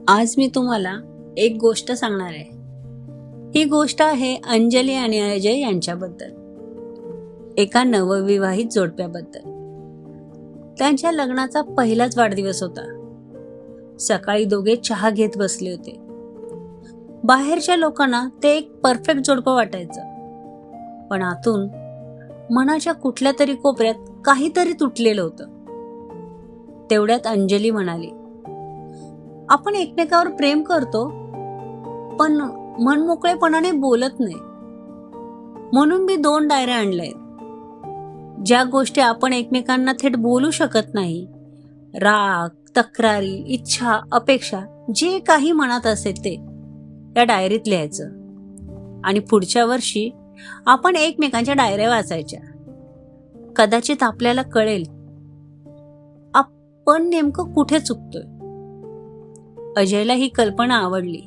आज मी तुम्हाला एक गोष्ट सांगणार आहे. ही गोष्ट आहे अंजली आणि अजय यांच्याबद्दल, एका नवविवाहित जोडप्याबद्दल. त्यांच्या लग्नाचा पहिलाच वाढदिवस होता. सकाळी दोघे चहा घेत बसले होते. बाहेरच्या लोकांना ते एक परफेक्ट जोडपं वाटायचं, पण आतून मनाच्या कुठल्या तरी कोपऱ्यात काहीतरी तुटलेलं होतं. तेवढ्यात अंजली म्हणाली, आपण एकमेकावर प्रेम करतो, पण मनमोकळेपणाने बोलत नाही. म्हणून मी 2 डायऱ्या आणल्या आहेत. ज्या गोष्टी आपण एकमेकांना थेट बोलू शकत नाही, राग, तक्रारी, इच्छा, अपेक्षा, जे काही मनात असेल ते या डायरीत लिहायचं. आणि पुढच्या वर्षी आपण एकमेकांच्या डायऱ्या वाचायच्या. कदाचित आपल्याला कळेल आपण नेमकं कुठे चुकतोय. अजयला ही कल्पना आवडली.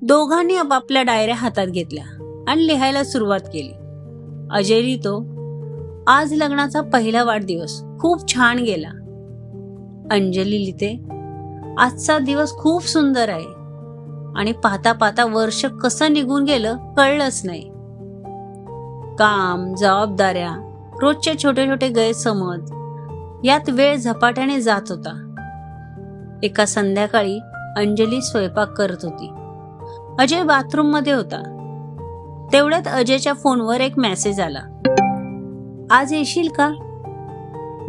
दोघांनी आपापल्या डायऱ्या हातात घेतल्या आणि लिहायला सुरुवात केली. अजय लिहितो, आज लग्नाचा पहिला वाढदिवस खूप छान गेला. अंजली लिहिते, आजचा दिवस खूप सुंदर आहे आणि पाहता पाहता वर्ष कसं निघून गेलं कळलंच नाही. काम, जबाबदाऱ्या, रोजचे छोटे छोटे गैरसमज यात वेळ झपाट्याने जात होता. एका संध्याकाळी अंजली स्वयंपाक करत होती. अजय बाथरूम मध्ये होता. तेवढ्यात अजयच्या फोनवर एक मेसेज आला. आज येशील का?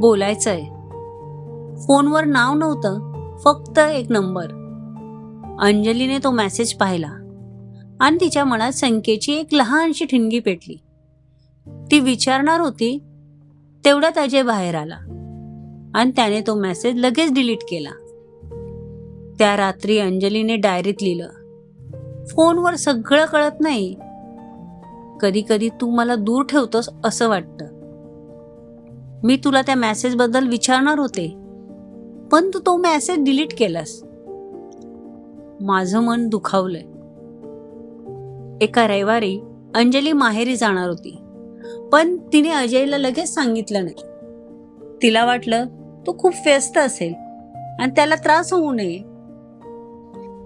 बोलायचंय. फोनवर नाव नव्हतं, फक्त एक नंबर. अंजलीने तो मेसेज पाहिला आणि तिच्या मनात शंकेची एक लहानशी ठिणगी पेटली. ती विचारणार होती, तेवढ्यात अजय बाहेर आला आणि त्याने तो मेसेज लगेच डिलीट केला. त्या रात्री अंजलीने डायरीत लिहिलं, फोनवर सगळं कळत नाही. कधी कधी तू मला दूर ठेवतोस असं वाटतं. मी तुला त्या मेसेज बद्दल विचारणार होते, पण तू तो मेसेज डिलीट केलास. माझं मन दुखावलंय. एका रविवारी अंजली माहेरी जाणार होती, पण तिने अजयला लगेच सांगितलं नाही. तिला वाटलं तो खूप व्यस्त असेल आणि त्याला त्रास होऊ नये,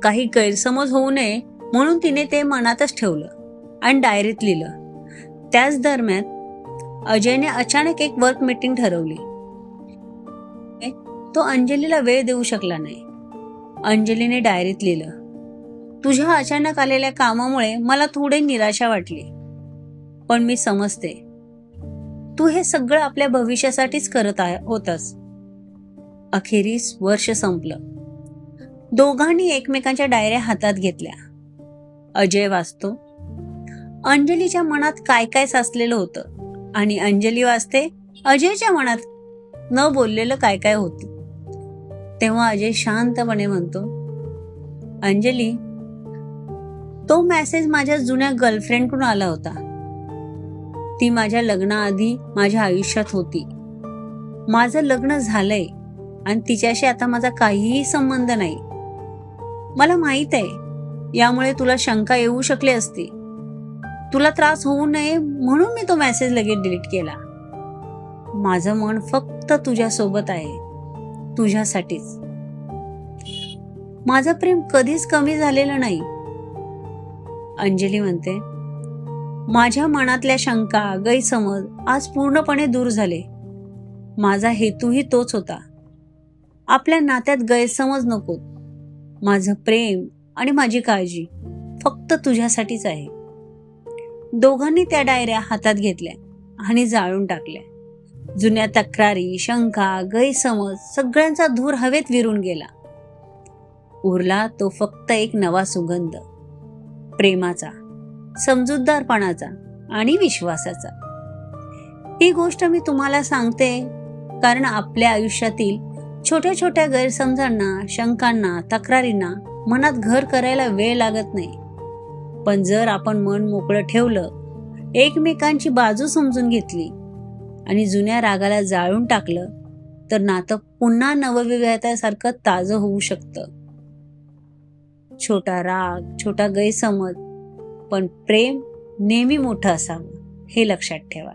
काही गैरसमज होऊ नये म्हणून तिने ते मनातच ठेवलं आणि डायरीत लिहिलं. त्याच दरम्यान अजयने अचानक एक वर्क मीटिंग ठरवली. तो अंजलीला वेळ देऊ शकला नाही. अंजलीने डायरीत लिहिलं, तुझ्या अचानक आलेल्या कामामुळे मला थोडी निराशा वाटली, पण मी समजते तू हे सगळं आपल्या भविष्यासाठीच करत होतास. अखेरीस वर्ष संपलं. दोघांनी एकमेकांच्या डायऱ्या हातात घेतल्या. अजय वाचतो अंजलीच्या मनात काय काय साचलेलं होतं आणि अंजली वाचते अजयच्या मनात न बोललेलं काय काय होतं. तेव्हा अजय शांतपणे म्हणतो, अंजली, तो मेसेज माझ्या जुन्या गर्लफ्रेंडकडून आला होता. ती माझ्या लग्नाआधी माझ्या आयुष्यात होती. माझं लग्न झालंय आणि तिच्याशी आता माझा काहीही संबंध नाही. मला माहित आहे यामुळे तुला शंका येऊ शकली असती. तुला त्रास होऊ नये म्हणून मी तो मेसेज लगेच डिलीट केला. माझं मन फक्त तुझ्यासोबत आहे, तुझ्यासाठीच. माझं प्रेम कधीच कमी झालेलं नाही. अंजली म्हणते, माझ्या मनातल्या शंका, गैरसमज आज पूर्णपणे दूर झाले. माझा हेतूही तोच होता. आपल्या नात्यात गैरसमज नकोत. माझं प्रेम आणि माझी काळजी फक्त तुझ्यासाठीच आहे. दोघांनी त्या डायऱ्या हातात घेतल्या आणि जाळून टाकल्या. जुन्या तक्रारी, शंका, गैरसमज सगळ्यांचा धूर हवेत विरून गेला. उरला तो फक्त एक नवा सुगंध, प्रेमाचा, समजूतदारपणाचा आणि विश्वासाचा. ही गोष्ट मी तुम्हाला सांगते कारण आपल्या आयुष्यातील छोट्या छोट्या गैरसमजांना, शंकांना, तक्रारींना मनात घर करायला वेळ लागत नाही. पण जर आपण मन मोकळं ठेवलं, एकमेकांची बाजू समजून घेतली आणि जुन्या रागाला जाळून टाकलं, तर नातं पुन्हा नवविवाहितासारखं ताजं होऊ शकतं. छोटा राग, छोटा गैरसमज, पण प्रेम नेहमी मोठं असावं हे लक्षात ठेवा.